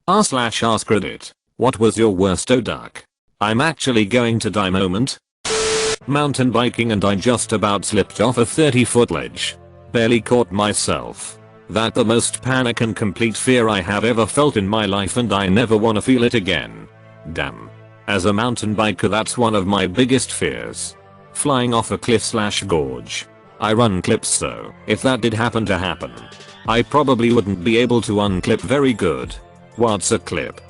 r/AskReddit. What was your worst duck? I'm actually going to die moment? Mountain biking and I just about slipped off a 30-foot ledge. Barely caught myself. That the most panic and complete fear I have ever felt in my life, and I never wanna feel it again. Damn. As a mountain biker, that's one of my biggest fears. Flying off a cliff/gorge. I run clips, so if that did happen to happen, I probably wouldn't be able to unclip very good. What's a clip?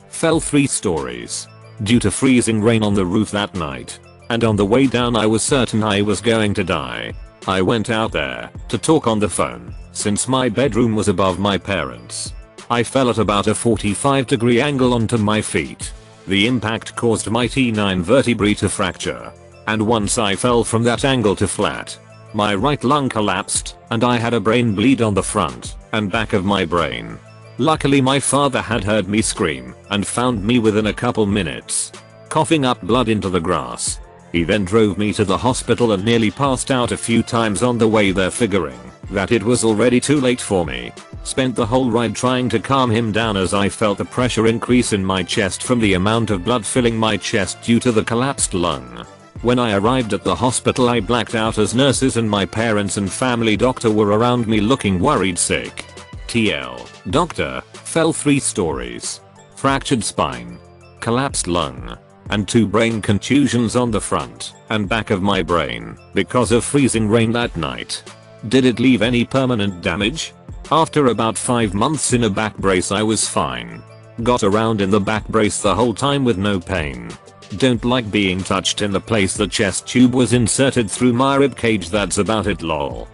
Fell 3 stories. Due to freezing rain on the roof that night. And on the way down I was certain I was going to die. I went out there to talk on the phone since my bedroom was above my parents'. I fell at about a 45-degree angle onto my feet. The impact caused my T9 vertebrae to fracture. And once I fell from that angle to flat, my right lung collapsed and I had a brain bleed on the front and back of my brain. Luckily my father had heard me scream and found me within a couple minutes, coughing up blood into the grass. He then drove me to the hospital and nearly passed out a few times on the way there, figuring that it was already too late for me. Spent the whole ride trying to calm him down as I felt the pressure increase in my chest from the amount of blood filling my chest due to the collapsed lung. When I arrived at the hospital I blacked out as nurses and my parents and family doctor were around me looking worried sick. TL. Doctor, fell 3 stories. Fractured spine. Collapsed lung. And 2 brain contusions on the front and back of my brain because of freezing rain that night. Did it leave any permanent damage? After about 5 months in a back brace I was fine. Got around in the back brace the whole time with no pain. Don't like being touched in the place the chest tube was inserted through my rib cage, that's about it lol.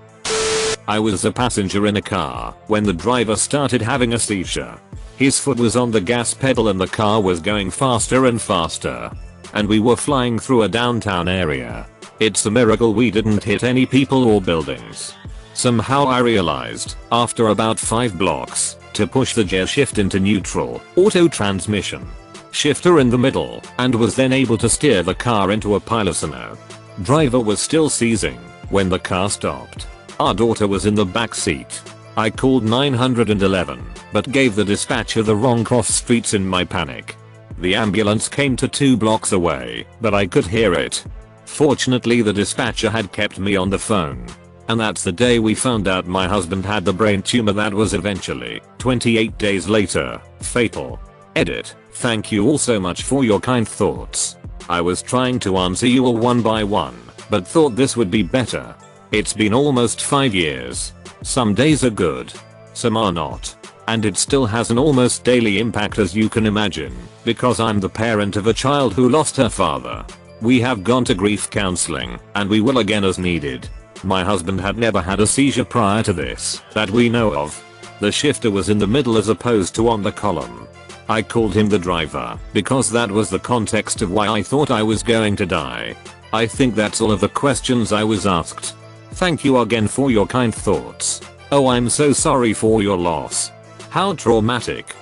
I was a passenger in a car when the driver started having a seizure. His foot was on the gas pedal and the car was going faster and faster. And we were flying through a downtown area. It's a miracle we didn't hit any people or buildings. Somehow I realized, after about 5 blocks, to push the gear shift into neutral, auto transmission. Shifter in the middle, and was then able to steer the car into a pile of snow. Driver was still seizing when the car stopped. Our daughter was in the back seat. I called 911, but gave the dispatcher the wrong cross streets in my panic. The ambulance came to 2 blocks away, but I could hear it. Fortunately the dispatcher had kept me on the phone. And that's the day we found out my husband had the brain tumor that was eventually, 28 days later, fatal. Edit. Thank you all so much for your kind thoughts. I was trying to answer you all one by one, but thought this would be better. It's been almost 5 years. Some days are good, some are not. And it still has an almost daily impact, as you can imagine, because I'm the parent of a child who lost her father. We have gone to grief counseling, and we will again as needed. My husband had never had a seizure prior to this, that we know of. The shifter was in the middle as opposed to on the column. I called him the driver, because that was the context of why I thought I was going to die. I think that's all of the questions I was asked. Thank you again for your kind thoughts. Oh, I'm so sorry for your loss. How traumatic.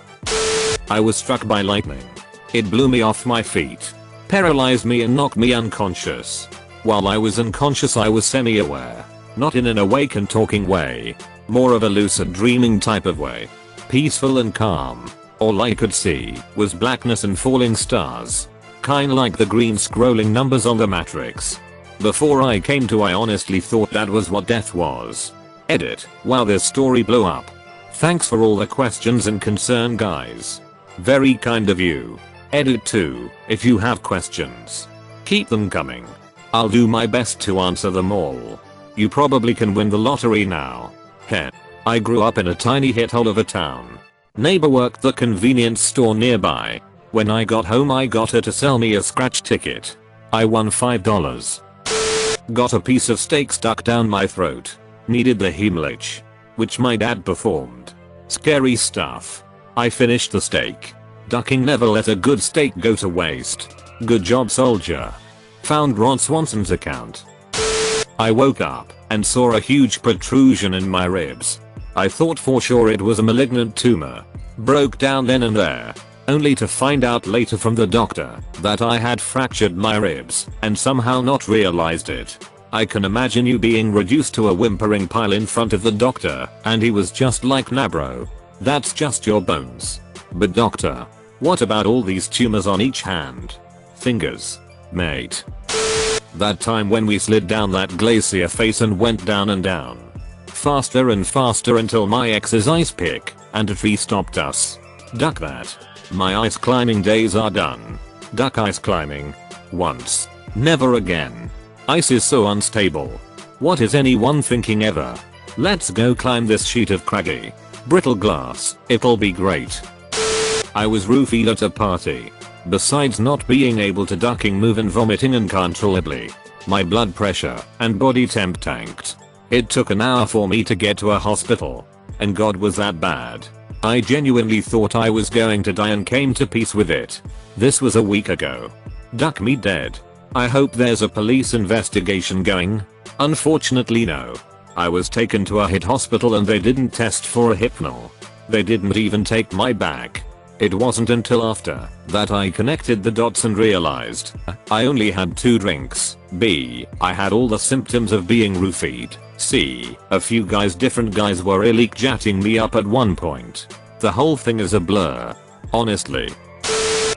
I was struck by lightning. It blew me off my feet, paralyzed me and knocked me unconscious. While I was unconscious I was semi-aware, not in an awake and talking way, more of a lucid dreaming type of way. Peaceful and calm. All I could see was blackness and falling stars. Kinda like the green scrolling numbers on the Matrix. Before I came to, I honestly thought that was what death was. Edit. Wow, this story blew up. Thanks for all the questions and concern, guys. Very kind of you. Edit 2. If you have questions, keep them coming. I'll do my best to answer them all. You probably can win the lottery now. Heh. I grew up in a tiny shithole of a town. Neighbor worked the convenience store nearby. When I got home I got her to sell me a scratch ticket. I won $5. Got a piece of steak stuck down my throat. Needed the hemorrhage, which my dad performed. Scary stuff. I finished the steak. Ducking never let a good steak go to waste. Good job, soldier. Found Ron Swanson's account. I woke up and saw a huge protrusion in my ribs. I thought for sure it was a malignant tumor. Broke down then and there, only to find out later from the doctor that I had fractured my ribs and somehow not realized it. I can imagine you being reduced to a whimpering pile in front of the doctor and he was just like, nah bro, that's just your bones. But doctor, what about all these tumors on each hand? Fingers. Mate. That time when we slid down that glacier face and went down and down. Faster and faster until my ex's ice pick and a tree stopped us. Duck that. My ice climbing days are done. Duck ice climbing. Once. Never again. Ice is so unstable. What is anyone thinking ever? Let's go climb this sheet of craggy, brittle glass, it'll be great. I was roofied at a party. Besides not being able to ducking, move and vomiting uncontrollably, my blood pressure and body temp tanked. It took an hour for me to get to a hospital. And God, was that bad. I genuinely thought I was going to die and came to peace with it. This was a week ago. Duck me dead. I hope there's a police investigation going. Unfortunately no. I was taken to a HIT hospital and they didn't test for a hypnol. They didn't even take my bag. It wasn't until after that I connected the dots and realized I only had 2 drinks. B. I had all the symptoms of being roofied. C. A few different guys were illegally chatting me up at one point. The whole thing is a blur. Honestly.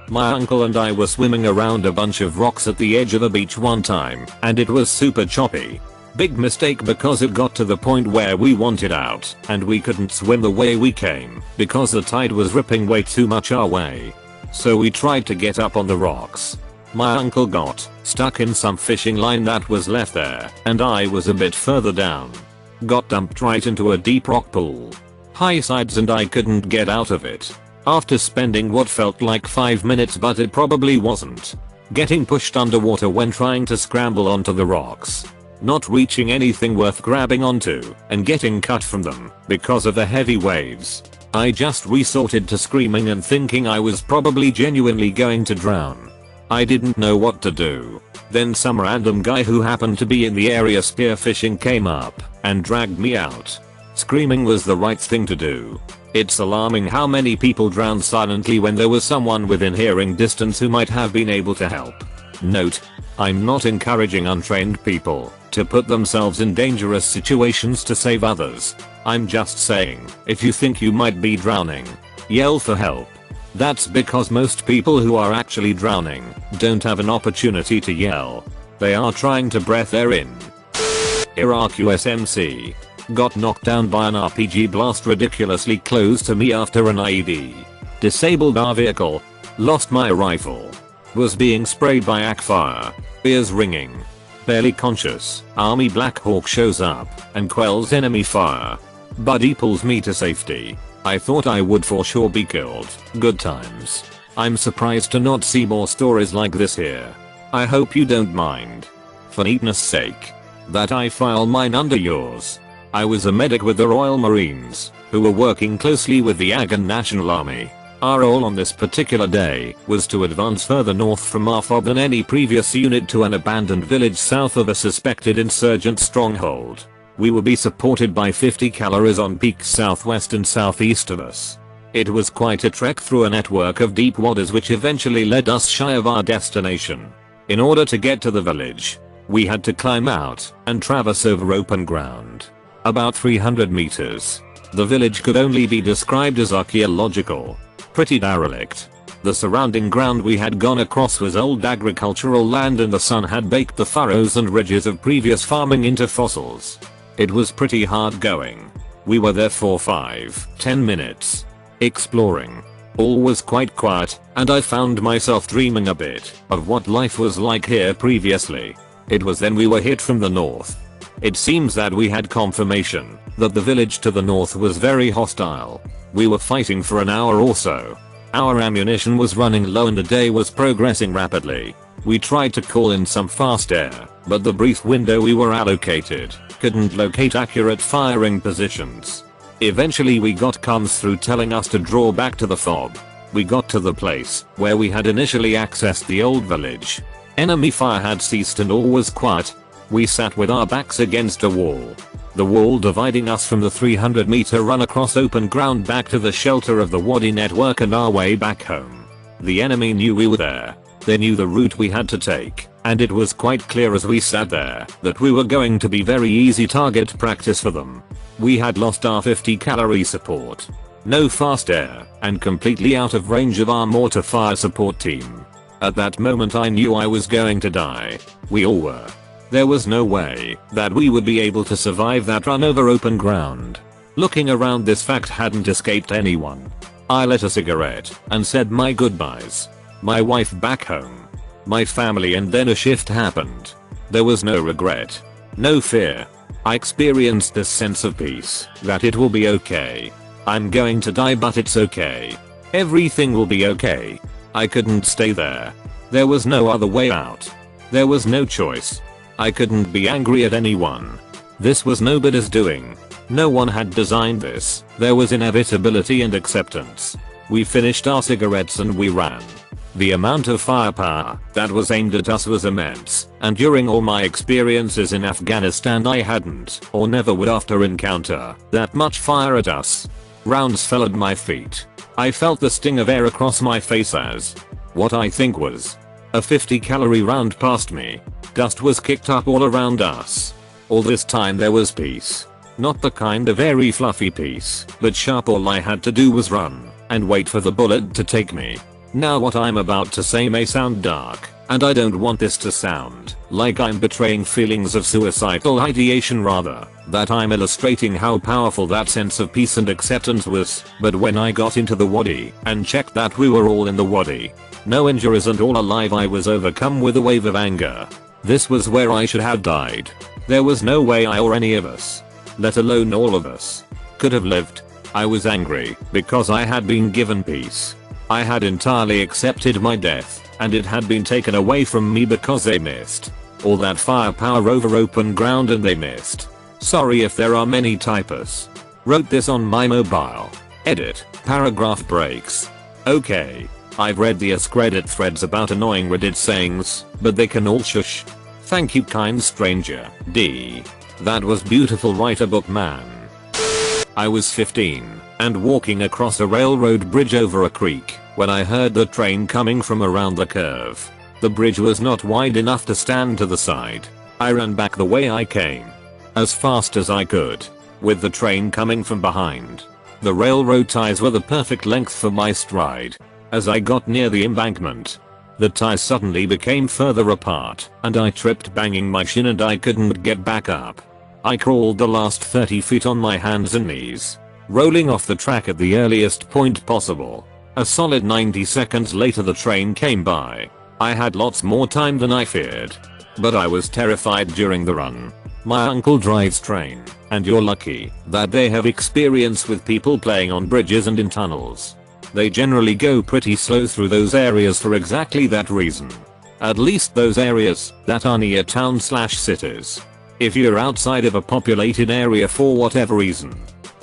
My uncle and I were swimming around a bunch of rocks at the edge of the beach one time and it was super choppy. Big mistake because it got to the point where we wanted out and we couldn't swim the way we came because the tide was ripping way too much our way. So we tried to get up on the rocks. My uncle got stuck in some fishing line that was left there and I was a bit further down. Got dumped right into a deep rock pool. High sides and I couldn't get out of it. After spending what felt like 5 minutes, but it probably wasn't, getting pushed underwater when trying to scramble onto the rocks, not reaching anything worth grabbing onto, and getting cut from them because of the heavy waves, I just resorted to screaming and thinking I was probably genuinely going to drown. I didn't know what to do. Then some random guy who happened to be in the area spearfishing came up and dragged me out. Screaming was the right thing to do. It's alarming how many people drown silently when there was someone within hearing distance who might have been able to help. Note: I'm not encouraging untrained people to put themselves in dangerous situations to save others. I'm just saying, if you think you might be drowning, yell for help. That's because most people who are actually drowning don't have an opportunity to yell. They are trying to breathe air in. Iraq USMC. Got knocked down by an RPG blast ridiculously close to me after an IED. Disabled our vehicle. Lost my rifle. Was being sprayed by AK fire. Ears ringing. Barely conscious. Army Black Hawk shows up and quells enemy fire. Buddy pulls me to safety. I thought I would for sure be killed. Good times. I'm surprised to not see more stories like this here. I hope you don't mind, for neatness sake, that I file mine under yours. I was a medic with the Royal Marines, who were working closely with the Afghan National Army. Our role on this particular day was to advance further north from our fob than any previous unit to an abandoned village south of a suspected insurgent stronghold. We would be supported by 50 calories on peaks southwest and southeast of us. It was quite a trek through a network of deep waters which eventually led us shy of our destination. In order to get to the village, we had to climb out and traverse over open ground. About 300 meters. The village could only be described as archaeological. Pretty derelict. The surrounding ground we had gone across was old agricultural land and the sun had baked the furrows and ridges of previous farming into fossils. It was pretty hard going. We were there for 5-10 minutes. Exploring. All was quite quiet, and I found myself dreaming a bit of what life was like here previously. It was then we were hit from the north. It seems that we had confirmation that the village to the north was very hostile. We were fighting for an hour or so. Our ammunition was running low and the day was progressing rapidly. We tried to call in some fast air, but the brief window we were allocated couldn't locate accurate firing positions. Eventually we got comms through telling us to draw back to the fob. We got to the place where we had initially accessed the old village. Enemy fire had ceased and all was quiet. We sat with our backs against a wall. The wall dividing us from the 300-meter run across open ground back to the shelter of the Wadi network and our way back home. The enemy knew we were there. They knew the route we had to take, and it was quite clear as we sat there that we were going to be very easy target practice for them. We had lost our 50 calorie support. no fast air, and completely out of range of our mortar fire support team. At that moment I knew I was going to die. We all were. There was no way that we would be able to survive that run over open ground. Looking around, this fact hadn't escaped anyone. I lit a cigarette and said my goodbyes. My wife back home, my family, and then a shift happened. There was no regret, no fear. I experienced this sense of peace that it will be okay. I'm going to die, but it's okay. Everything will be okay. I couldn't stay there. There was no other way out. There was no choice. I couldn't be angry at anyone. This was nobody's doing. No one had designed this. There was inevitability and acceptance. We finished our cigarettes and we ran. The amount of firepower that was aimed at us was immense, and during all my experiences in Afghanistan I hadn't or never would after encounter that much fire at us. Rounds fell at my feet. I felt the sting of air across my face as what I think was a 50-calorie round passed me. Dust was kicked up all around us. All this time there was peace. Not the kind of airy fluffy peace, but sharp. All I had to do was run and wait for the bullet to take me. Now what I'm about to say may sound dark, and I don't want this to sound like I'm betraying feelings of suicidal ideation, rather that I'm illustrating how powerful that sense of peace and acceptance was. But when I got into the wadi and checked that we were all in the wadi, no injuries and all alive, I was overcome with a wave of anger. This was where I should have died. There was no way I or any of us, let alone all of us, could have lived. I was angry because I had been given peace. I had entirely accepted my death, and it had been taken away from me because they missed all that firepower over open ground, and they missed. Sorry if there are many typos. Wrote this on my mobile. Edit. Paragraph breaks. Okay. I've read the AskReddit threads about annoying Reddit sayings, but they can all shush. Thank you, kind stranger. D. That was beautiful. Write a book, man. I was 15 and walking across a railroad bridge over a creek when I heard the train coming from around the curve. The bridge was not wide enough to stand to the side. I ran back the way I came, as fast as I could, with the train coming from behind. The railroad ties were the perfect length for my stride. As I got near the embankment, the ties suddenly became further apart and I tripped, banging my shin, and I couldn't get back up. I crawled the last 30 feet on my hands and knees, rolling off the track at the earliest point possible. A solid 90 seconds later the train came by. I had lots more time than I feared, but I was terrified during the run. My uncle drives train, and you're lucky that they have experience with people playing on bridges and in tunnels. They generally go pretty slow through those areas for exactly that reason. At least those areas that are near town/cities. If you're outside of a populated area for whatever reason,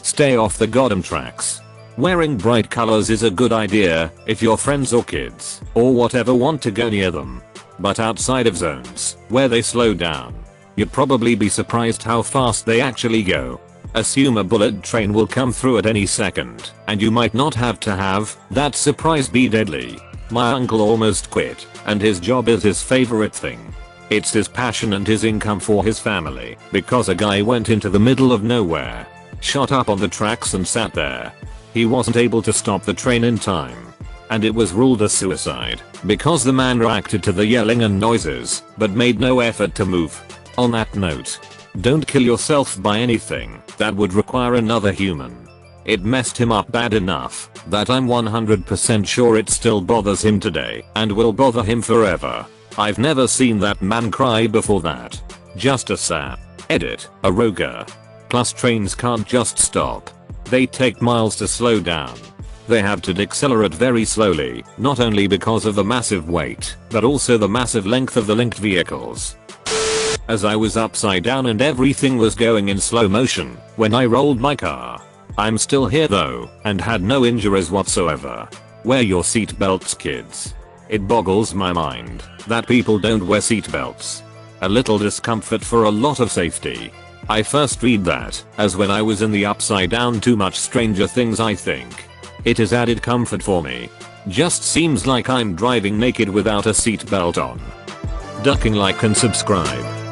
stay off the goddamn tracks. Wearing bright colors is a good idea if your friends or kids or whatever want to go near them. But outside of zones where they slow down, you'd probably be surprised how fast they actually go. Assume a bullet train will come through at any second, and you might not have to have that surprise be deadly. My uncle almost quit, and his job is his favorite thing. It's his passion and his income for his family, because a guy went into the middle of nowhere, shot up on the tracks and sat there. He wasn't able to stop the train in time, and it was ruled a suicide because the man reacted to the yelling and noises but made no effort to move. On that note, don't kill yourself by anything that would require another human. It messed him up bad enough that I'm 100% sure it still bothers him today and will bother him forever. I've never seen that man cry before that. Just a sap. Edit. Aroga. Plus trains can't just stop. They take miles to slow down. They have to decelerate very slowly, not only because of the massive weight, but also the massive length of the linked vehicles. As I was upside down and everything was going in slow motion when I rolled my car. I'm still here though, and had no injuries whatsoever. Wear your seatbelts, kids. It boggles my mind that people don't wear seatbelts. A little discomfort for a lot of safety. I first read that as when I was in the upside down too much Stranger Things, I think. It is added comfort for me. Just seems like I'm driving naked without a seatbelt on. Ducking like and subscribe.